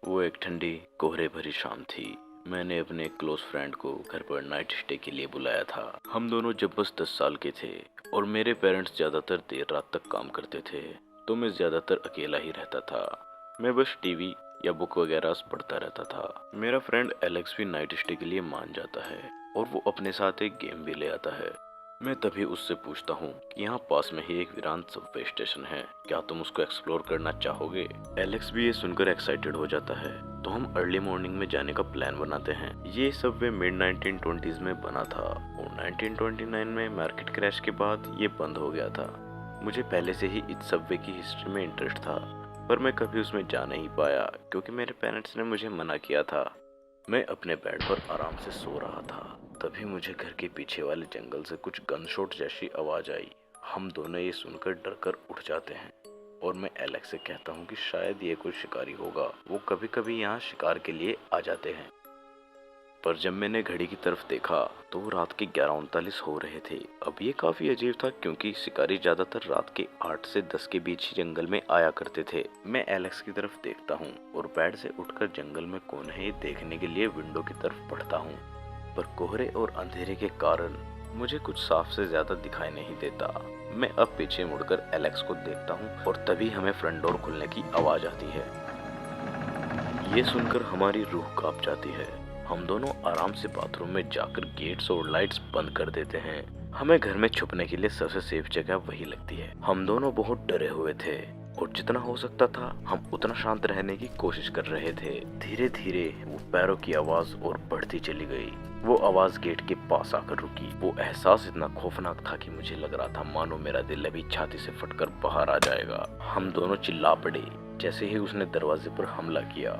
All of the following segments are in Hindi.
वो एक ठंडी कोहरे भरी शाम थी। मैंने अपने क्लोज फ्रेंड को घर पर नाइट स्टे के लिए बुलाया था। हम दोनों जब बस 10 साल के थे और मेरे पेरेंट्स ज़्यादातर देर रात तक काम करते थे, तो मैं ज़्यादातर अकेला ही रहता था। मैं बस टीवी या बुक वगैरह पढ़ता रहता था। मेरा फ्रेंड एलेक्स भी नाइट स्टे के लिए मान जाता है और वो अपने साथ एक गेम भी ले आता है। मैं तभी उससे पूछता हूँ कि यहाँ पास में ही एक वीरान सबवे स्टेशन है, क्या तुम उसको एक्सप्लोर करना चाहोगे? एलेक्स भी ये सुनकर एक्साइटेड हो जाता है, तो हम अर्ली मॉर्निंग में जाने का प्लान बनाते हैं। ये सबवे मिड 1920s में बना था और 1929 में मार्केट क्रैश के बाद ये बंद हो गया था। मुझे पहले से ही इस सबवे की हिस्ट्री में इंटरेस्ट था, पर मैं कभी उसमें जा नहीं पाया क्योंकि मेरे पेरेंट्स ने मुझे मना किया था। मैं अपने बेड पर आराम से सो रहा था, तभी मुझे घर के पीछे वाले जंगल से कुछ गनशॉट जैसी आवाज आई। हम दोनों ये सुनकर डरकर उठ जाते हैं और मैं एलेक्स से कहता हूँ कि शायद ये कोई शिकारी होगा, वो कभी कभी यहाँ शिकार के लिए आ जाते हैं। पर जब मैंने घड़ी की तरफ देखा तो वो रात के 11:39 हो रहे थे। अब ये काफी अजीब था क्योंकि शिकारी ज्यादातर रात के 8 से 10 के बीच ही जंगल में आया करते थे। मैं एलेक्स की तरफ देखता हूँ और बेड से उठकर जंगल में कौन है ये देखने के लिए विंडो की तरफ बढ़ता हूँ, पर कोहरे और अंधेरे के कारण मुझे कुछ साफ से ज्यादा दिखाई नहीं देता। मैं अब पीछे मुड़कर एलेक्स को देखता हूँ और तभी हमें फ्रंट डोर खुलने की आवाज आती है। ये सुनकर हमारी रूह कांप जाती है। हम दोनों आराम से बाथरूम में जाकर गेट्स और लाइट्स बंद कर देते हैं। हमें घर में छुपने के लिए सबसे सेफ जगह वही लगती है। हम दोनों बहुत डरे हुए थे और जितना हो सकता था हम उतना शांत रहने की कोशिश कर रहे थे। धीरे धीरे वो पैरों की आवाज और बढ़ती चली गई। वो आवाज गेट के पास आकर रुकी। वो एहसास इतना खौफनाक था कि मुझे लग रहा था मानो मेरा दिल अभी छाती से फटकर बाहर आ जाएगा। हम दोनों चिल्ला पड़े जैसे ही उसने दरवाजे पर हमला किया।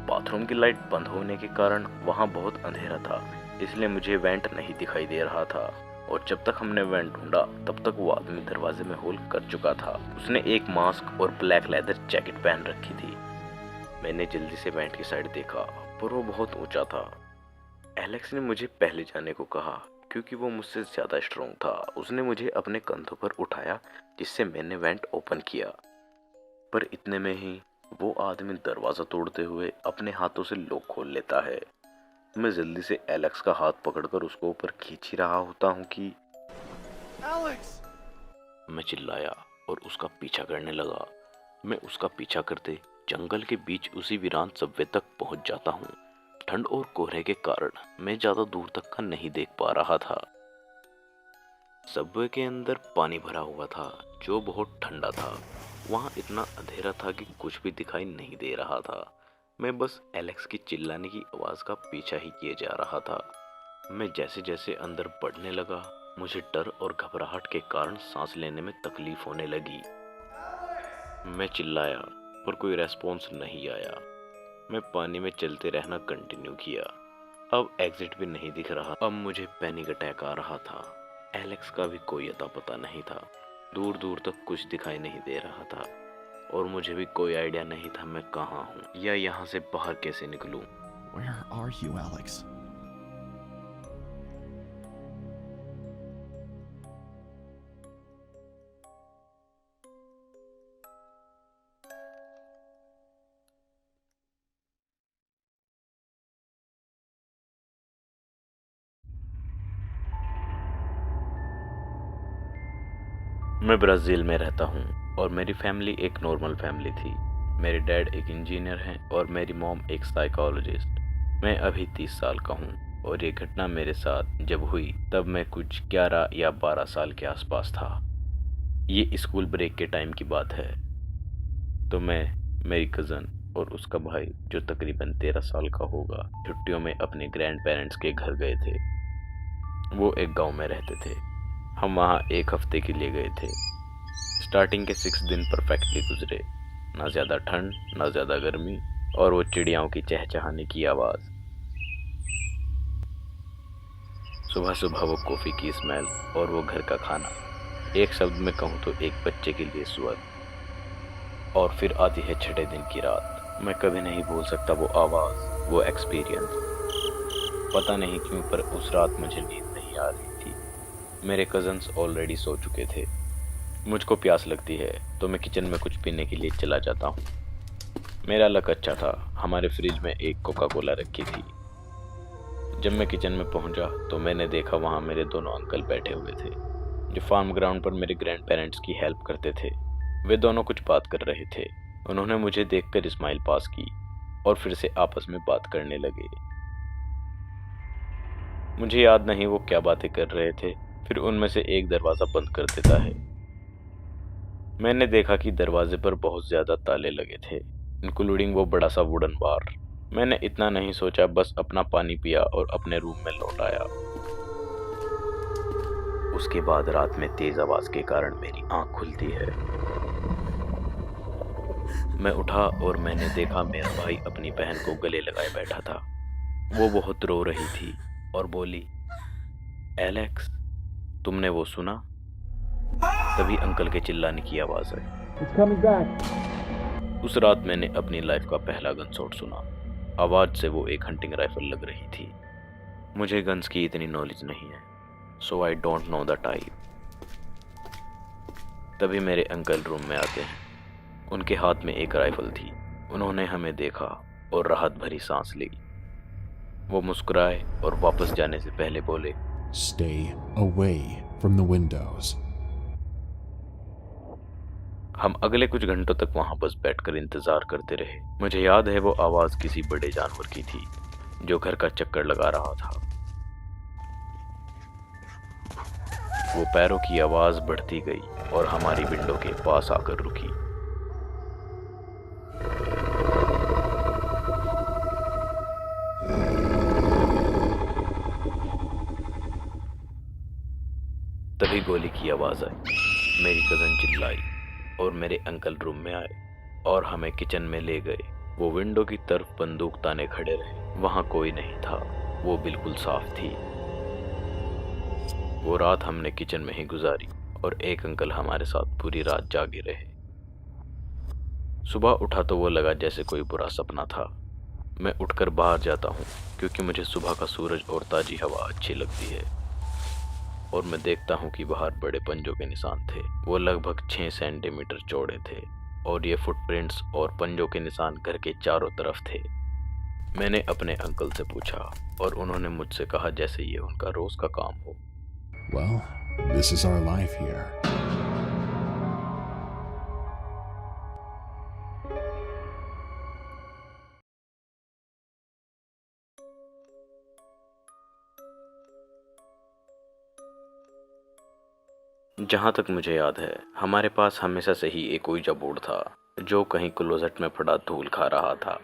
बाथरूम की लाइट बंद होने के कारण वहां बहुत अंधेरा था, इसलिए मुझे वेंट नहीं दिखाई दे रहा था और जब तक हमने वेंट ढूंढा तब तक वो आदमी दरवाजे में होल कर चुका था। उसने एक मास्क और ब्लैक लेदर जैकेट पहन रखी थी। मैंने जल्दी से वेंट की साइड देखा, पर वो बहुत ऊंचा था। एलेक्स ने मुझे पहले जाने को कहा क्योंकि वो मुझसे ज्यादा स्ट्रॉन्ग था। उसने मुझे अपने कंधों पर उठाया जिससे मैंने वेंट ओपन किया, पर इतने में ही वो आदमी दरवाजा तोड़ते हुए अपने हाथों से लॉक खोल लेता है। मैं जल्दी से एलेक्स का हाथ पकड़कर उसको ऊपर खींच ही रहा होता हूँ कि एलेक्स! मैं चिल्लाया और उसका पीछा करने लगा। मैं उसका पीछा करते जंगल के बीच उसी वीरान सबवे तक पहुंच जाता हूँ। ठंड और कोहरे के कारण मैं ज्यादा दूर तक का नहीं देख पा रहा था। सबवे के अंदर पानी भरा हुआ था जो बहुत ठंडा था। वहां इतना अंधेरा था कि कुछ भी दिखाई नहीं दे रहा था। मैं बस एलेक्स की चिल्लाने की आवाज का पीछा ही किए जा रहा था। मैं जैसे जैसे अंदर बढ़ने लगा, मुझे डर और घबराहट के कारण सांस लेने में तकलीफ होने लगी। मैं चिल्लाया पर कोई रेस्पॉन्स नहीं आया। मैं पानी में चलते रहना कंटिन्यू किया। अब एग्जिट भी नहीं दिख रहा। अब मुझे पैनिक अटैक आ रहा था। एलेक्स का भी कोई अता पता नहीं था। दूर दूर तक कुछ दिखाई नहीं दे रहा था और मुझे भी कोई आइडिया नहीं था मैं कहाँ हूँ या यहाँ से बाहर कैसे निकलूं। Where are you, Alex? मैं ब्राज़ील में रहता हूँ और मेरी फैमिली एक नॉर्मल फैमिली थी। मेरे डैड एक इंजीनियर हैं और मेरी मॉम एक साइकोलॉजिस्ट। मैं अभी 30 साल का हूँ और ये घटना मेरे साथ जब हुई तब मैं कुछ 11 या 12 साल के आसपास था। ये स्कूल ब्रेक के टाइम की बात है। तो मैं, मेरी कज़न और उसका भाई जो तकरीबन 13 साल का होगा, छुट्टियों में अपने ग्रैंड पेरेंट्स के घर गए थे। वो एक गांव में रहते थे। हम वहाँ एक हफ्ते के लिए गए थे। स्टार्टिंग के 6 दिन परफेक्टली गुजरे। ना ज़्यादा ठंड ना ज़्यादा गर्मी और वो चिड़ियाओं की चहचहाने की आवाज़। सुबह सुबह वो कॉफ़ी की स्मेल और वो घर का खाना। एक शब्द में कहूँ तो एक बच्चे के लिए स्वर्ग। और फिर आती है छठे दिन की रात। मैं कभी नहीं भूल सकता वो आवाज़, वो एक्सपीरियंस। पता नहीं क्यों पर उस रात मुझे नींद नहीं आ रही थी। मेरे कज़न्स ऑलरेडी सो चुके थे। मुझको प्यास लगती है तो मैं किचन में कुछ पीने के लिए चला जाता हूँ। मेरा लक अच्छा था, हमारे फ्रिज में एक कोका कोला रखी थी। जब मैं किचन में पहुंचा तो मैंने देखा वहां मेरे दोनों अंकल बैठे हुए थे, जो फार्म ग्राउंड पर मेरे ग्रैंड पेरेंट्स की हेल्प करते थे। वे दोनों कुछ बात कर रहे थे। उन्होंने मुझे देखकर स्माइल पास की और फिर से आपस में बात करने लगे। मुझे याद नहीं वो क्या बातें कर रहे थे। फिर उनमें से एक दरवाजा बंद कर देता है। मैंने देखा कि दरवाजे पर बहुत ज्यादा ताले लगे थे, इंक्लूडिंग वो बड़ा सा वुडन बार। मैंने इतना नहीं सोचा, बस अपना पानी पिया और अपने रूम में लौट आया। उसके बाद रात में तेज आवाज के कारण मेरी आंख खुलती है। मैं उठा और मैंने देखा मेरा भाई अपनी बहन को गले लगाए बैठा था। वो बहुत रो रही थी और बोली, एलेक्स, तुमने वो सुना? तभी अंकल के चिल्लाने की आवाज आई। उस रात मैंने अपनी लाइफ का पहला गन शॉट सुना। आवाज से वो एक हंटिंग राइफल लग रही थी। मुझे गन्स की इतनी नॉलेज नहीं है, so I don't know the type. तभी मेरे अंकल रूम में आते हैं। उनके हाथ में एक राइफल थी। उन्होंने हमें देखा और राहत भरी सांस ली। वो मुस्कुराए और वापस जाने से पहले बोले, Stay away from the windows. हम अगले कुछ घंटों तक वहां बस बैठकर इंतजार करते रहे। मुझे याद है वो आवाज किसी बड़े जानवर की थी जो घर का चक्कर लगा रहा था। वो पैरों की आवाज बढ़ती गई और हमारी विंडो के पास आकर रुकी। तभी गोली की आवाज आई। मेरी कजन चिल्लाई और मेरे अंकल रूम में आए और हमें किचन में ले गए। वो विंडो की तरफ बंदूक ताने खड़े रहे। वहां कोई नहीं था, वो बिल्कुल साफ थी। वो रात हमने किचन में ही गुजारी और एक अंकल हमारे साथ पूरी रात जागे रहे। सुबह उठा तो वो लगा जैसे कोई बुरा सपना था। मैं उठकर बाहर जाता हूँ क्योंकि मुझे सुबह का सूरज और ताजी हवा अच्छी लगती है। और मैं देखता हूँ कि बाहर बड़े पंजों के निशान थे। वो लगभग 6 सेंटीमीटर चौड़े थे और ये फुटप्रिंट्स और पंजों के निशान घर के चारों तरफ थे। मैंने अपने अंकल से पूछा और उन्होंने मुझसे कहा जैसे ये उनका रोज का काम हो। Well, this is our life here. जहाँ तक मुझे याद है, हमारे पास हमेशा से ही एक ओइजा बोर्ड था जो कहीं क्लोजेट में पड़ा धूल खा रहा था।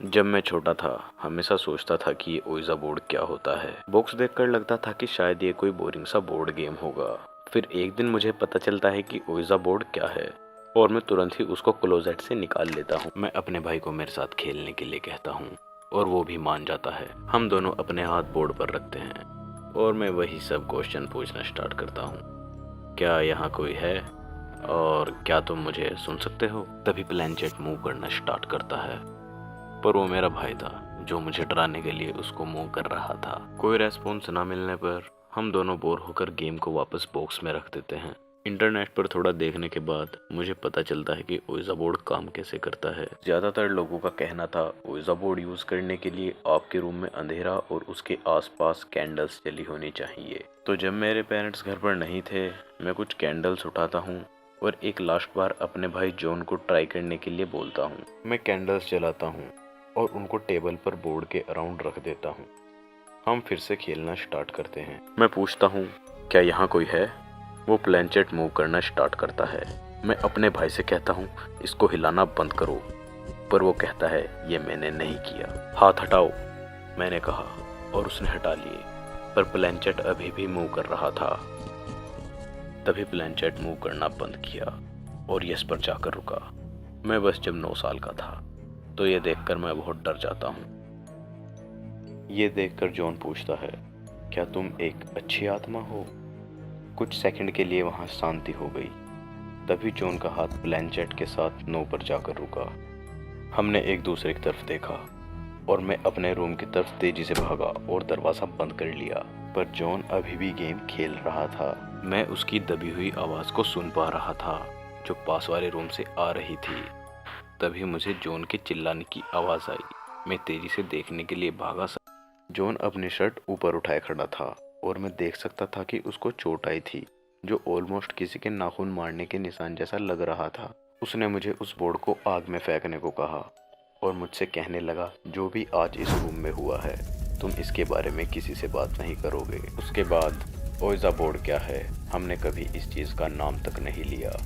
जब मैं छोटा था हमेशा सोचता था कि ये ओइजा बोर्ड क्या होता है। बॉक्स देखकर लगता था कि शायद ये कोई बोरिंग सा बोर्ड गेम होगा। फिर एक दिन मुझे पता चलता है कि ओइजा बोर्ड क्या है और मैं तुरंत ही उसको क्लोजेट से निकाल लेता हूँ। मैं अपने भाई को मेरे साथ खेलने के लिए कहता हूँ और वो भी मान जाता है। हम दोनों अपने हाथ बोर्ड पर रखते हैं और मैं वही सब क्वेश्चन पूछना स्टार्ट करता हूँ। क्या यहाँ कोई है और क्या तुम मुझे सुन सकते हो? तभी प्लेनचेट मूव करना स्टार्ट करता है, पर वो मेरा भाई था जो मुझे डराने के लिए उसको मूव कर रहा था। कोई रेस्पॉन्स ना मिलने पर हम दोनों बोर होकर गेम को वापस बॉक्स में रख देते हैं। इंटरनेट पर थोड़ा देखने के बाद मुझे पता चलता है कि ओइजा बोर्ड काम कैसे करता है। ज्यादातर लोगों का कहना था ओइजा बोर्ड यूज करने के लिए आपके रूम में अंधेरा और उसके आसपास कैंडल्स जली होनी चाहिए। तो जब मेरे पेरेंट्स घर पर नहीं थे, मैं कुछ कैंडल्स उठाता हूँ और एक लास्ट बार अपने भाई जॉन को ट्राई करने के लिए बोलता हूँ। मैं कैंडल्स जलाता हूँ और उनको टेबल पर बोर्ड के अराउंड रख देता हूँ। हम फिर से खेलना स्टार्ट करते हैं। मैं पूछता हूँ, क्या यहाँ कोई है? वो प्लेनचेट मूव करना स्टार्ट करता है। मैं अपने भाई से कहता हूँ, इसको हिलाना बंद करो, पर वो कहता है, ये मैंने नहीं किया। हाथ हटाओ, मैंने कहा और उसने हटा लिए, पर प्लेनचेट अभी भी मूव कर रहा था। तभी प्लेनचेट मूव करना बंद किया और यस पर जाकर रुका। मैं बस जब 9 साल का था, तो ये देखकर मैं बहुत डर जाता हूँ। ये देखकर जॉन पूछता है, क्या तुम एक अच्छी आत्मा हो? कुछ सेकंड के लिए वहां शांति हो गई। तभी जॉन का हाथ प्लेनचेट के साथ 9 पर जाकर रुका। हमने एक दूसरे की तरफ देखा और मैं अपने रूम की तरफ तेजी से भागा और दरवाजा बंद कर लिया, पर जॉन अभी भी गेम खेल रहा था। मैं उसकी दबी हुई आवाज को सुन पा रहा था जो पास वाले रूम से आ रही थी। तभी मुझे जॉन के चिल्लाने की आवाज़ आई। मैं तेजी से देखने के लिए भागा। जॉन अपनी शर्ट ऊपर उठाए खड़ा था और मैं देख सकता था कि उसको चोट आई थी, जो ऑलमोस्ट किसी के नाखून मारने के निशान जैसा लग रहा था। उसने मुझे उस बोर्ड को आग में फेंकने को कहा और मुझसे कहने लगा, जो भी आज इस रूम में हुआ है तुम इसके बारे में किसी से बात नहीं करोगे। उसके बाद ओइजा बोर्ड क्या है, हमने कभी इस चीज़ का नाम तक नहीं लिया।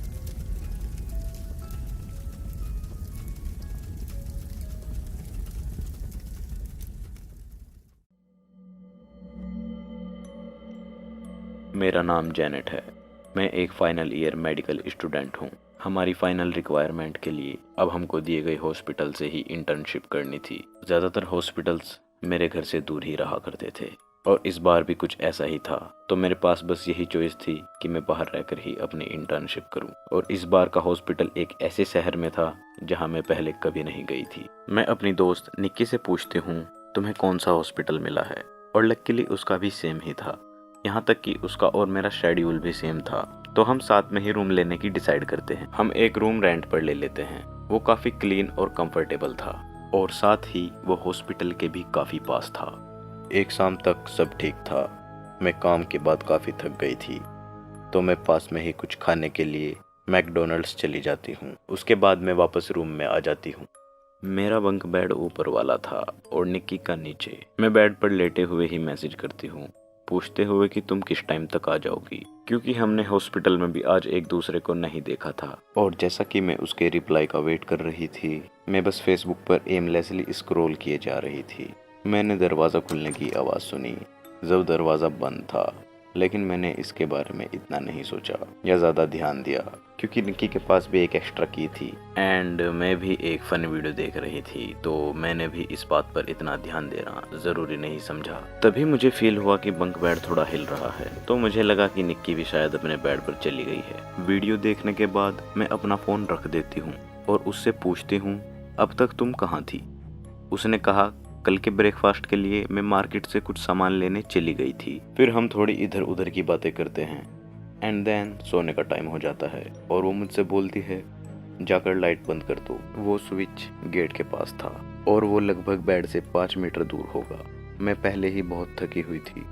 मेरा नाम जैनेट है। मैं एक फाइनल ईयर मेडिकल स्टूडेंट हूँ। हमारी फाइनल रिक्वायरमेंट के लिए अब हमको दिए गए हॉस्पिटल से ही इंटर्नशिप करनी थी। ज़्यादातर हॉस्पिटल्स मेरे घर से दूर ही रहा करते थे और इस बार भी कुछ ऐसा ही था, तो मेरे पास बस यही चॉइस थी कि मैं बाहर रहकर ही अपनी इंटर्नशिप करूं। और इस बार का हॉस्पिटल एक ऐसे शहर में था जहां मैं पहले कभी नहीं गई थी। मैं अपनी दोस्त निक्की से पूछती हूँ, तुम्हें कौन सा हॉस्पिटल मिला है, और लकीली उसका भी सेम ही था। यहाँ तक कि उसका और मेरा शेड्यूल भी सेम था, तो हम साथ में ही रूम लेने की डिसाइड करते हैं। हम एक रूम रेंट पर ले लेते हैं। वो काफ़ी क्लीन और कंफर्टेबल था और साथ ही वो हॉस्पिटल के भी काफ़ी पास था। एक शाम तक सब ठीक था। मैं काम के बाद काफ़ी थक गई थी, तो मैं पास में ही कुछ खाने के लिए मैकडोनल्ड्स चली जाती हूँ। उसके बाद मैं वापस रूम में आ जाती हूँ। मेरा बंक बेड ऊपर वाला था और निक्की का नीचे। मैं बेड पर लेटे हुए ही मैसेज करती हूँ, पूछते हुए कि तुम किस टाइम तक आ जाओगी, क्योंकि हमने हॉस्पिटल में भी आज एक दूसरे को नहीं देखा था। और जैसा कि मैं उसके रिप्लाई का वेट कर रही थी, मैं बस फेसबुक पर एमलेसली स्क्रॉल किए जा रही थी। मैंने दरवाज़ा खुलने की आवाज़ सुनी। जब दरवाज़ा बंद था, लेकिन मैंने इसके बारे में इतना नहीं सोचा या ज़्यादा ध्यान दिया, क्योंकि निक्की के पास भी एक एक्स्ट्रा की थी एंड मैं भी एक फनी वीडियो देख रही थी, तो मैंने भी इस बात पर इतना ध्यान देना ज़रूरी नहीं समझा। तभी मुझे फील हुआ कि बंक बेड थोड़ा हिल रहा है, तो मुझे लगा कि निक्की भी शायद अपने बेड पर चली गई है। वीडियो देखने के बाद मैं अपना फ़ोन रख देती हूँ और उससे पूछती हूँ, अब तक तुम कहाँ थी? उसने कहा, कल के ब्रेकफास्ट के लिए मैं मार्केट से कुछ सामान लेने चली गई थी। फिर हम थोड़ी इधर उधर की बातें करते हैं एंड देन सोने का टाइम हो जाता है और वो मुझसे बोलती है, जाकर लाइट बंद कर दो। वो स्विच गेट के पास था और वो लगभग बेड से 5 मीटर दूर होगा। मैं पहले ही बहुत थकी हुई थी,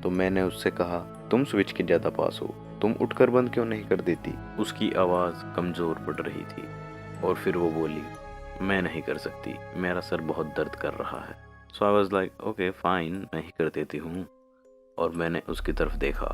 तो मैंने उससे कहा, तुम स्विच के ज़्यादा पास हो, तुम उठकर बंद क्यों नहीं कर देती? उसकी आवाज़ कमज़ोर पड़ रही थी और फिर वो बोली, मैं नहीं कर सकती, मेरा सर बहुत दर्द कर रहा है। So I was like, okay fine, मैं ही कर देती हूँ। और मैंने उसकी तरफ देखा,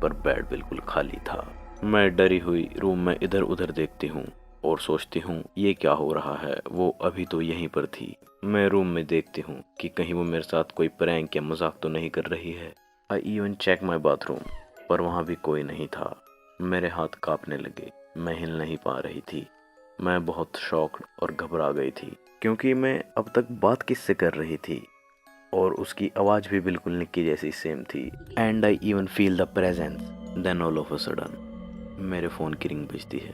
पर बेड बिल्कुल खाली था। मैं डरी हुई रूम में इधर उधर देखती हूँ और सोचती हूँ ये क्या हो रहा है। वो अभी तो यहीं पर थी। मैं रूम में देखती हूँ कि कहीं वो मेरे साथ कोई प्रैंक या मजाक तो नहीं कर रही है। I even check my bathroom, पर वहाँ भी कोई नहीं था। मेरे हाथ कांपने लगे, मैं हिल नहीं पा रही थी। मैं बहुत शॉक्ड और घबरा गई थी, क्योंकि मैं अब तक बात किससे कर रही थी और उसकी आवाज़ भी बिल्कुल निक्की जैसी सेम थी। And I even feel the presence. Then all of a sudden मेरे फ़ोन की रिंग बजती है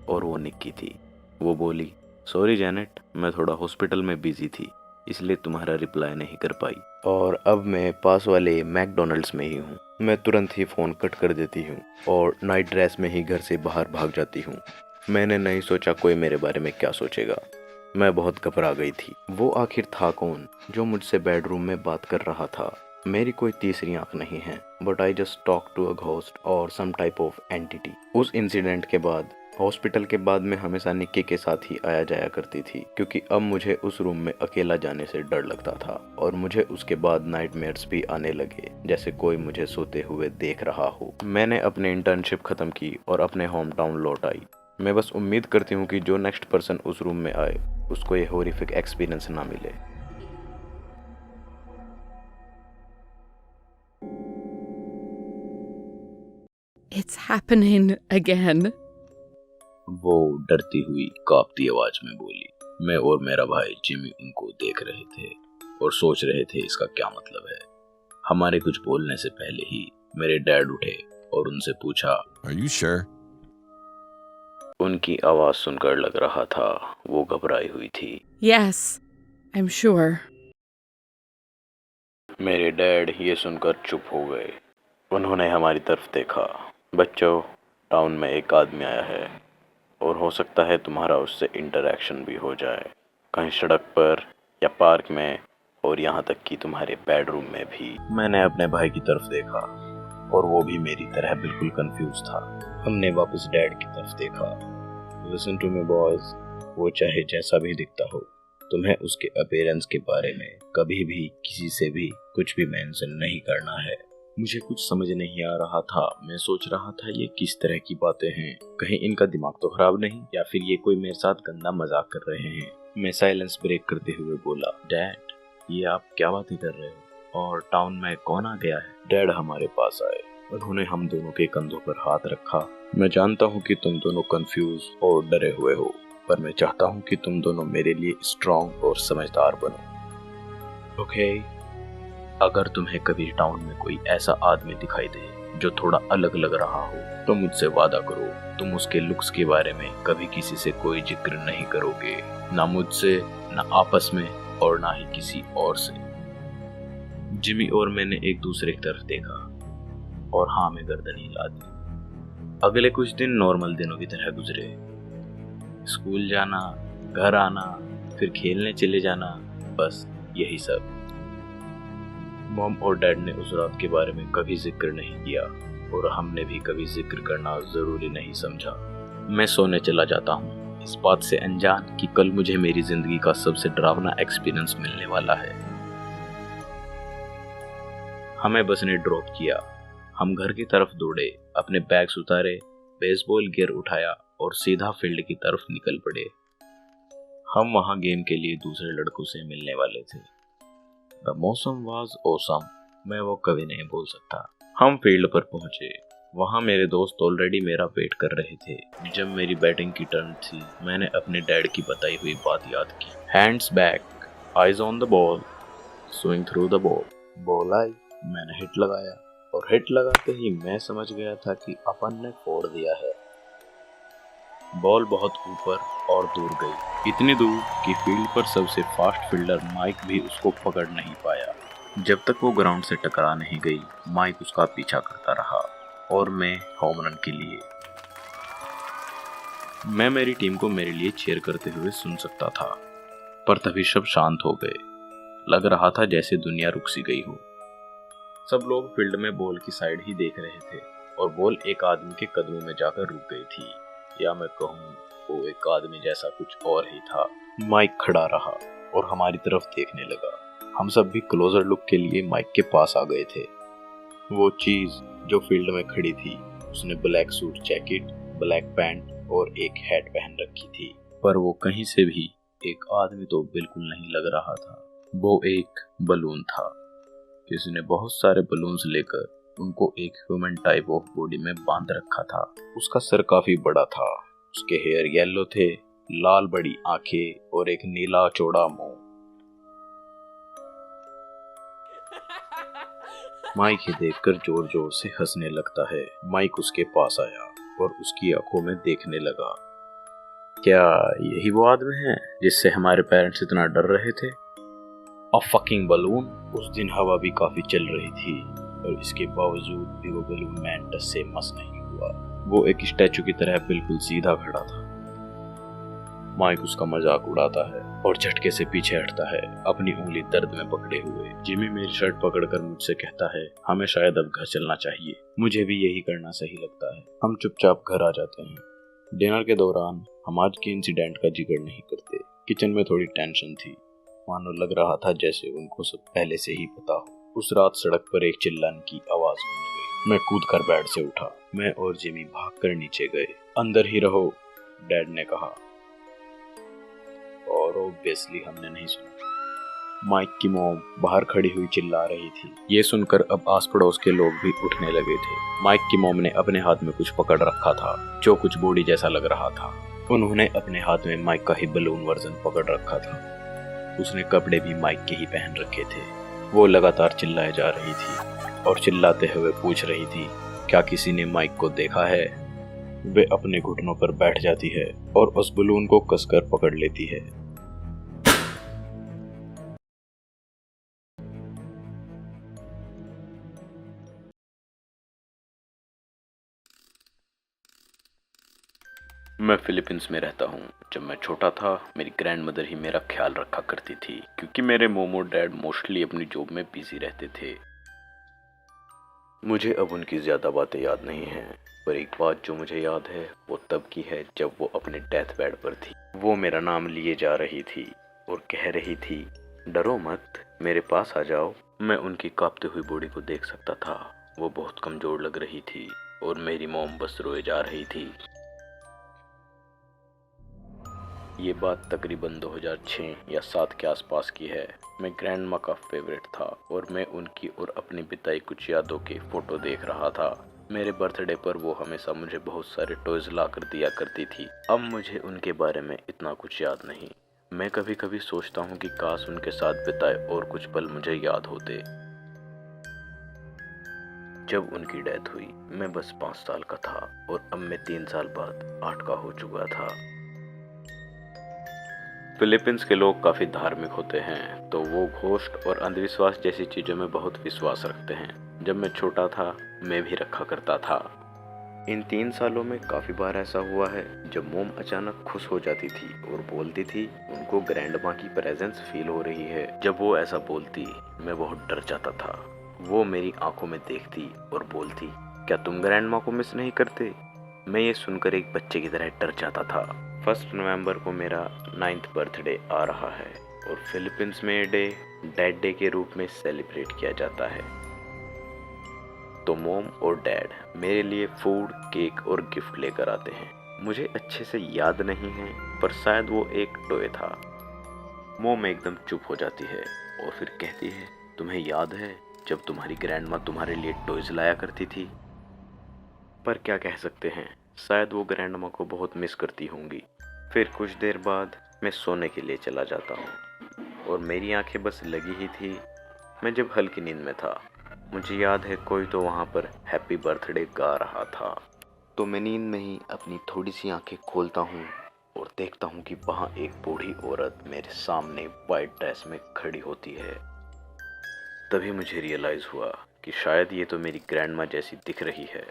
और वो निक्की थी। वो बोली, सॉरी जैनेट, मैं थोड़ा हॉस्पिटल में बिजी थी, इसलिए तुम्हारा रिप्लाई नहीं कर पाई। और अब मैं पास वाले मैकडोनल्ड्स में ही हूँ। मैं तुरंत ही फ़ोन कट कर देती हूँ और नाइट ड्रेस में ही घर से बाहर भाग जाती हूँ। मैंने नहीं सोचा कोई मेरे बारे में क्या सोचेगा। मैं बहुत घबरा गई थी। वो आखिर था कौन जो मुझसे बेडरूम में बात कर रहा था? मेरी कोई तीसरी आंख नहीं है, but I just talk to a ghost और सम टाइप ऑफ एंटिटी। उस इंसिडेंट के बाद हॉस्पिटल के बाद मैं हमेशा निक्की के साथ ही आया जाया करती थी, क्योंकि अब मुझे उस रूम में अकेला जाने से डर लगता था और मुझे उसके बाद नाइटमेयर्स भी आने लगे, जैसे कोई मुझे सोते हुए देख रहा हो। मैंने अपनी इंटर्नशिप खत्म की और अपने होम टाउन लौट आई। मैं बस उम्मीद करती हूँ कि जो नेक्स्ट पर्सन उस रूम में आए उसको ये हॉरिफिक एक्सपीरियंस ना मिले। It's happening again. वो डरती हुई कांपती आवाज में बोली। मैं और मेरा भाई जिमी उनको देख रहे थे और सोच रहे थे इसका क्या मतलब है। हमारे कुछ बोलने से पहले ही मेरे डैड उठे और उनसे पूछा, Are you sure? उनकी आवाज सुनकर लग रहा था वो घबराई हुई थी। Yes, I'm sure. मेरे डैड ये सुनकर चुप हो गए। उन्होंने हमारी तरफ देखा। बच्चों, टाउन में एक आदमी आया है, और हो सकता है तुम्हारा उससे इंटरेक्शन भी हो जाए, कहीं सड़क पर या पार्क में, और यहाँ तक कि तुम्हारे बेडरूम में भी। मैंने अपने भाई की तरफ देखा और वो भी मेरी तरह बिल्कुल कंफ्यूज था। हमने वापस डैड की तरफ देखा। लिसन टू मी बॉयज, वो चाहे जैसा भी दिखता हो, तुम्हें उसके अपीयरेंस के बारे में कभी भी किसी से भी कुछ भी मेंशन नहीं करना है। मुझे कुछ समझ नहीं आ रहा था। मैं सोच रहा था ये किस तरह की बातें हैं, कहीं इनका दिमाग तो खराब नहीं, या फिर ये कोई मेरे साथ गंदा मजाक कर रहे हैं। मैं साइलेंस ब्रेक करते हुए बोला, डैड ये आप क्या बातें कर रहे हो, और टाउन में कौन आ गया है? डैड हमारे पास आए, उन्होंने हम दोनों के कंधों पर हाथ रखा। मैं जानता हूँ कि तुम दोनों कंफ्यूज और डरे हुए हो, पर मैं चाहता हूँ कि तुम दोनों मेरे लिए स्ट्रांग और समझदार बनो। ओके, अगर तुम्हें कभी टाउन में कोई ऐसा आदमी दिखाई दे जो थोड़ा अलग लग रहा हो, तो मुझसे वादा करो तुम उसके लुक्स के बारे में कभी किसी से कोई जिक्र नहीं करोगे, ना मुझसे, ना आपस में, और ना ही किसी और से। जिमी और मैंने एक दूसरे की तरफ देखा और हाँ में गर्दन हिला दी। अगले कुछ दिन नॉर्मल दिनों की तरह गुजरे। स्कूल जाना, घर आना, फिर खेलने चले जाना, बस यही सब। मॉम और डैड ने उस रात के बारे में कभी जिक्र नहीं किया और हमने भी कभी जिक्र करना जरूरी नहीं समझा। मैं सोने चला जाता हूँ इस बात से अनजान कि कल मुझे मेरी जिंदगी का सबसे डरावना एक्सपीरियंस मिलने वाला है। हमें बस ने ड्रॉप किया। हम घर की तरफ दौड़े, अपने बैग्स उतारे, बेसबॉल गियर उठाया और सीधा फील्ड की तरफ निकल पड़े। हम वहां गेम के लिए दूसरे लड़कों से मिलने वाले थे। द मौसम वाज ऑसम, मैं वो कभी नहीं भूल सकता। हम फील्ड पर पहुंचे, वहां मेरे दोस्त ऑलरेडी मेरा वेट कर रहे थे। जब मेरी बैटिंग की टर्न थी, मैंने अपने डैड की बताई हुई बात याद की। Hands back, eyes on the ball, swing through the ball. Ball आई, मैंने हिट लगाया और हिट लगाते ही मैं समझ गया था कि अपन ने फोड़ दिया है। बॉल बहुत ऊपर और दूर गई, इतनी दूर कि फील्ड पर सबसे फास्ट फील्डर माइक भी उसको पकड़ नहीं पाया। जब तक वो ग्राउंड से टकरा नहीं गई, माइक उसका पीछा करता रहा और मैं होम रन के लिए। मैं मेरी टीम को मेरे लिए चीयर करते हुए सुन सकता था, पर तभी सब शांत हो गए। लग रहा था जैसे दुनिया रुक सी गई हो। सब लोग फील्ड में बॉल की साइड ही देख रहे थे और बॉल एक आदमी के कदमों में जाकर रुक गई थी, या मैं कहूँ वो एक आदमी जैसा कुछ और ही था। माइक खड़ा रहा और हमारी तरफ देखने लगा। हम सब भी क्लोजर लुक के लिए माइक के पास आ गए थे। वो चीज जो फील्ड में खड़ी थी, उसने black suit jacket, black pant और एक हैट पहन रखी थी, पर वो कहीं से भी एक आदमी तो बिल्कुल नहीं लग रहा था। वो एक बलून था। किसी ने बहुत सारे बलून्स लेकर उनको एक ह्यूमन टाइप ऑफ बॉडी में बांध रखा था। उसका सर काफी बड़ा था, उसके हेयर येलो थे, लाल बड़ी आंखें और एक नीला चौड़ा मुंह। माइक ही देखकर जोर जोर से हंसने लगता है। माइक उसके पास आया और उसकी आंखों में देखने लगा। क्या यही वो आदमी है जिससे हमारे पेरेंट्स इतना डर रहे थे? A fucking balloon. उस दिन हवा भी काफी चल रही थी और इसके बावजूद भी वो बलून मैन टस से मस नहीं हुआ। वो एक स्टैचू की तरह बिल्कुल सीधा खड़ा था। माइक उसका मजाक उड़ाता है और झटके से पीछे हटता है, अपनी उंगली दर्द में पकड़े हुए। जिमी मेरी शर्ट पकड़कर मुझसे कहता है, हमें शायद अब घर चलना चाहिए। मुझे भी यही करना सही लगता है। हम चुपचाप घर आ जाते हैं। डिनर के दौरान हम आज के इंसिडेंट का जिक्र नहीं करते। किचन में थोड़ी टेंशन थी, मानो लग रहा था जैसे उनको सब पहले से ही पता हो। उस रात सड़क पर एक चिल्लाने की आवाज गूंज गई। मैं कूदकर बेड से उठा। मैं और जिमी भागकर नीचे गए। अंदर ही रहो, डैड ने कहा, और ऑब्वियसली हमने नहीं सुना। माइक की मॉम बाहर खड़ी हुई चिल्ला रही थी। ये सुनकर अब आस पड़ोस के लोग भी उठने लगे थे। माइक की मॉम ने अपने हाथ में कुछ पकड़ रखा था जो कुछ बॉडी जैसा लग रहा था। उन्होंने अपने हाथ में माइक का ही बलून वर्जन पकड़ रखा था। उसने कपड़े भी माइक के ही पहन रखे थे। वो लगातार चिल्लाए जा रही थी और चिल्लाते हुए पूछ रही थी, क्या किसी ने माइक को देखा है? वे अपने घुटनों पर बैठ जाती है और उस बलून को कसकर पकड़ लेती है। मैं फिलीपींस में रहता हूँ। जब मैं छोटा था मेरी ग्रैंड मदर ही मेरा ख्याल रखा करती थी, क्योंकि मेरे मोम और डैड मोस्टली अपनी जॉब में बिजी रहते थे। मुझे अब उनकी ज़्यादा बातें याद नहीं हैं, पर एक बात जो मुझे याद है वो तब की है जब वो अपने डेथ बेड पर थी। वो मेरा नाम लिए जा रही थी और कह रही थी, डरो मत, मेरे पास आ जाओ। मैं उनकी कांपती हुई बॉडी को देख सकता था। वो बहुत कमज़ोर लग रही थी और मेरी मॉम बस रोए जा रही थी। ये बात तकरीबन 2006 या 7 के आसपास की है। मैं ग्रैंड माँ का फेवरेट था और मैं उनकी और अपनी बिताई कुछ यादों के फ़ोटो देख रहा था। मेरे बर्थडे पर वो हमेशा मुझे बहुत सारे टॉयज़ ला कर दिया करती थी। अब मुझे उनके बारे में इतना कुछ याद नहीं। मैं कभी कभी सोचता हूँ कि काश उनके साथ बिताए और कुछ पल मुझे याद होते। जब उनकी डेथ हुई मैं बस 5 साल का था और अब मैं 3 साल बाद 8 का हो चुका था। फिलीपींस के लोग काफ़ी धार्मिक होते हैं, तो वो घोस्ट और अंधविश्वास जैसी चीज़ों में बहुत विश्वास रखते हैं। जब मैं छोटा था मैं भी रखा करता था। इन 3 सालों में काफ़ी बार ऐसा हुआ है जब मोम अचानक खुश हो जाती थी और बोलती थी उनको ग्रैंड माँ की प्रेजेंस फील हो रही है। जब वो ऐसा बोलती मैं बहुत डर जाता था। वो मेरी आंखों में देखती और बोलती, क्या तुम ग्रैंड माँ को मिस नहीं करते? मैं ये सुनकर एक बच्चे की तरह डर जाता था। 1 नवंबर को मेरा 9th बर्थडे आ रहा है और फिलीपींस में ये डे डैड डे के रूप में सेलिब्रेट किया जाता है। तो मोम और डैड मेरे लिए फूड, केक और गिफ्ट लेकर आते हैं। मुझे अच्छे से याद नहीं है, पर शायद वो एक टॉय था। मोम एकदम चुप हो जाती है और फिर कहती है, तुम्हें याद है जब तुम्हारी ग्रैंड माँ तुम्हारे लिए टॉयज लाया करती थी? पर क्या कह सकते हैं, शायद वो ग्रैंड माँ को बहुत मिस करती होंगी। फिर कुछ देर बाद मैं सोने के लिए चला जाता हूँ और मेरी आंखें बस लगी ही थी। मैं जब हल्की नींद में था, मुझे याद है कोई तो वहाँ पर हैप्पी बर्थडे गा रहा था। तो मैं नींद में ही अपनी थोड़ी सी आंखें खोलता हूँ और देखता हूँ कि वहाँ एक बूढ़ी औरत मेरे सामने वाइट ड्रेस में खड़ी होती है। तभी मुझे रियलाइज़ हुआ कि शायद ये तो मेरी ग्रैंड माँ जैसी दिख रही है।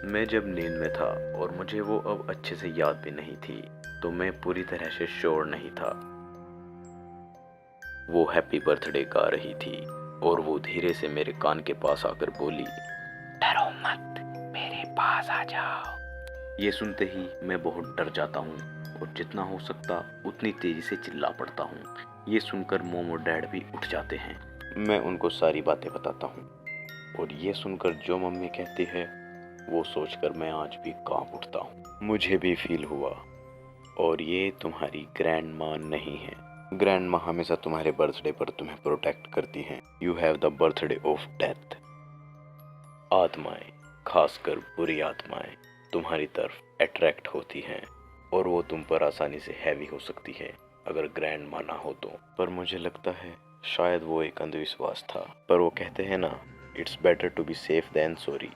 मैं जब नींद में था और मुझे वो अब अच्छे से याद भी नहीं थी, तो मैं पूरी तरह से श्योर नहीं था। वो हैप्पी बर्थडे गा रही थी और वो धीरे से मेरे कान के पास आकर बोली, डरो मत, मेरे पास आ जाओ। ये सुनते ही मैं बहुत डर जाता हूँ और जितना हो सकता उतनी तेजी से चिल्ला पड़ता हूँ। ये सुनकर मोम और डैड भी उठ जाते हैं। मैं उनको सारी बातें बताता हूँ और ये सुनकर जो मम्मी कहती है वो सोचकर मैं आज भी कांप उठता हूँ। मुझे भी फील हुआ, और ये तुम्हारी ग्रैंड माँ नहीं है। ग्रैंड माँ हमेशा तुम्हारे बर्थडे पर तुम्हें प्रोटेक्ट करती हैं। You have the birthday of death. आत्माएं, खासकर बुरी आत्माएं, तुम्हारी तरफ अट्रैक्ट होती हैं और वो तुम पर आसानी से हैवी हो सकती है अगर ग्रैंड माँ ना हो तो। पर मुझे लगता है शायद वो एक अंधविश्वास था। पर वो कहते हैं ना, it's better to be safe than sorry.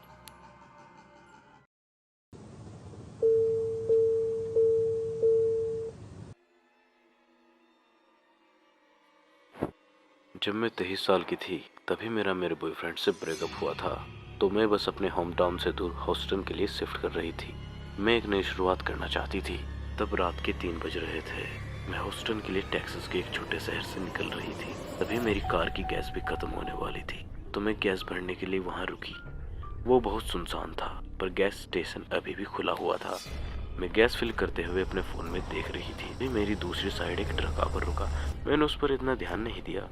जब मैं 23 साल की थी तभी मेरे बॉयफ्रेंड से ब्रेकअप हुआ था। तो मैं बस अपने होम टाउन से दूर हॉस्टन के लिए शिफ्ट कर रही थी। मैं एक नई शुरुआत करना चाहती थी। तब रात के 3 बज रहे थे। मैं हॉस्टन के लिए टेक्सास के एक छोटे शहर से निकल रही थी। तभी मेरी कार की गैस भी खत्म होने वाली थी, तो मैं गैस भरने के लिए वहाँ रुकी। वो बहुत सुनसान था, पर गैस स्टेशन अभी भी खुला हुआ था। मैं गैस फिल करते हुए अपने फ़ोन में देख रही थी। मेरी दूसरी साइड एक ट्रक आकर रुका। मैंने उस पर इतना ध्यान नहीं दिया,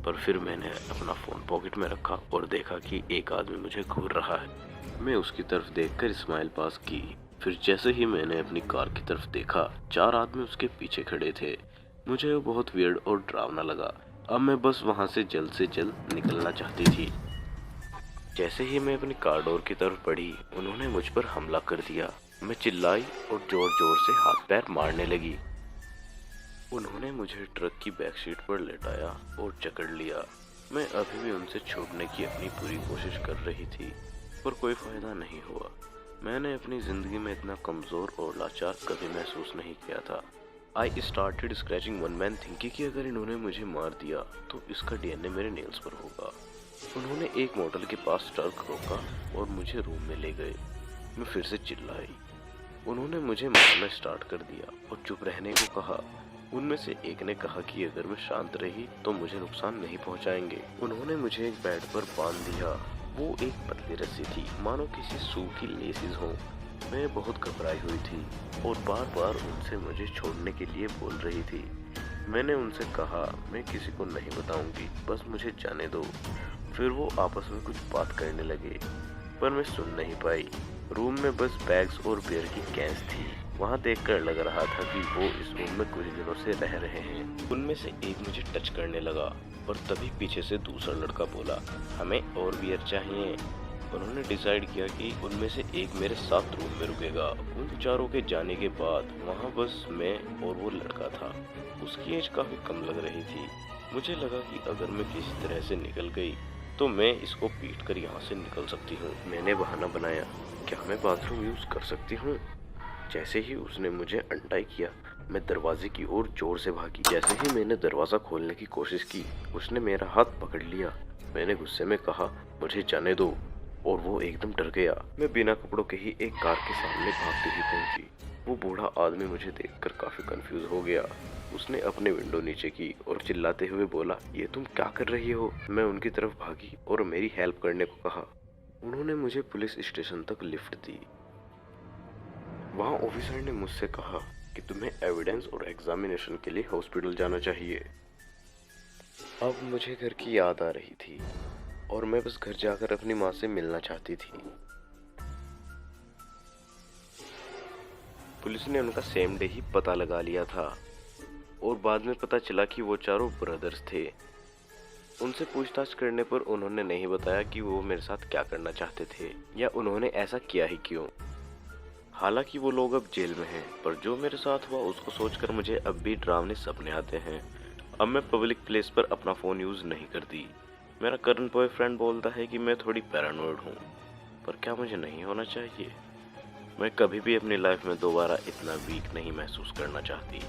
पर फिर मैंने अपना फ़ोन पॉकेट में रखा और देखा कि एक आदमी मुझे घूर रहा है। मैं उसकी तरफ देखकर स्माइल पास की। फिर जैसे ही मैंने अपनी कार की तरफ देखा, 4 आदमी उसके पीछे खड़े थे। मुझे वो बहुत वियर्ड और डरावना लगा। अब मैं बस वहाँ से जल्द निकलना चाहती थी। जैसे ही मैं अपनी कार डोर की तरफ बढ़ी, उन्होंने मुझ पर हमला कर दिया। मैं चिल्लाई और जोर जोर से हाथ पैर मारने लगी। उन्होंने मुझे ट्रक की बैक सीट पर लेटाया और जकड़ लिया। मैं अभी भी उनसे छूटने की अपनी पूरी कोशिश कर रही थी, पर कोई फ़ायदा नहीं हुआ। मैंने अपनी ज़िंदगी में इतना कमज़ोर और लाचार कभी महसूस नहीं किया था। I started scratching one man thinking कि अगर इन्होंने मुझे मार दिया तो इसका डीएनए मेरे नेल्स पर होगा। उन्होंने एक मॉडल के पास ट्रक रोका और मुझे रूम में ले गए। मैं फिर से चिल्लाई, उन्होंने मुझे मारना स्टार्ट कर दिया और चुप रहने को कहा। उनमें से एक ने कहा कि अगर मैं शांत रही तो मुझे नुकसान नहीं पहुंचाएंगे। उन्होंने मुझे एक बेड पर बांध दिया। वो एक पतली रस्सी थी, मानो किसी सूखी लेसिस हो। मैं बहुत घबराई हुई थी और बार बार उनसे मुझे छोड़ने के लिए बोल रही थी। मैंने उनसे कहा, मैं किसी को नहीं बताऊंगी, बस मुझे जाने दो। फिर वो आपस में कुछ बात करने लगे, पर मैं सुन नहीं पाई। रूम में बस बैग्स और बियर की कैंस थी। वहाँ देखकर लग रहा था कि वो इस रूम में कुछ दिनों से रह रहे हैं। उनमें से एक मुझे टच करने लगा और तभी पीछे से दूसरा लड़का बोला, हमें और बियर चाहिए। उन्होंने डिसाइड किया कि उनमें से एक मेरे साथ रूम में रुकेगा। उन चारों के जाने के बाद वहाँ बस मैं और वो लड़का था। उसकी एज काफी कम लग रही थी। मुझे लगा कि अगर मैं किसी तरह से निकल गई तो मैं इसको पीट कर यहाँ से निकल सकती हूँ। मैंने बहाना बनाया, क्या मैं बाथरूम यूज कर सकती हूँ? जैसे ही उसने मुझे अनटाई किया, मैं दरवाजे की ओर जोर से भागी। जैसे ही मैंने दरवाजा खोलने की कोशिश की, उसने मेरा हाथ पकड़ लिया। मैंने गुस्से में कहा, मुझे जाने दो, और वो एकदम डर गया। मैं बिना कपड़ों के ही एक कार के सामने भागते ही पहुंची। वो बूढ़ा आदमी मुझे देखकर काफी कंफ्यूज हो गया। उसने अपने विंडो नीचे की और चिल्लाते हुए बोला, ये तुम क्या कर रही हो? मैं उनकी तरफ भागी और मेरी हेल्प करने को कहा। उन्होंने मुझे पुलिस स्टेशन तक लिफ्ट दी। वहाँ ऑफिसर ने मुझसे कहा कि तुम्हें एविडेंस और एग्जामिनेशन के लिए हॉस्पिटल जाना चाहिए। अब मुझे घर की याद आ रही थी और मैं बस घर जाकर अपनी माँ से मिलना चाहती थी। पुलिस ने उनका सेम डे ही पता लगा लिया था और बाद में पता चला कि वो चारों ब्रदर्स थे। उनसे पूछताछ करने पर उन्होंने नहीं बताया कि वो मेरे साथ क्या करना चाहते थे या उन्होंने ऐसा किया ही क्यों। हालांकि वो लोग अब जेल में हैं, पर जो मेरे साथ हुआ उसको सोचकर मुझे अब भी डरावने सपने आते हैं। अब मैं पब्लिक प्लेस पर अपना फ़ोन यूज़ नहीं करती। मेरा करंट बॉयफ्रेंड बोलता है कि मैं थोड़ी पैरानॉइड हूँ, पर क्या मुझे नहीं होना चाहिए? मैं कभी भी अपनी लाइफ में दोबारा इतना वीक नहीं महसूस करना चाहती।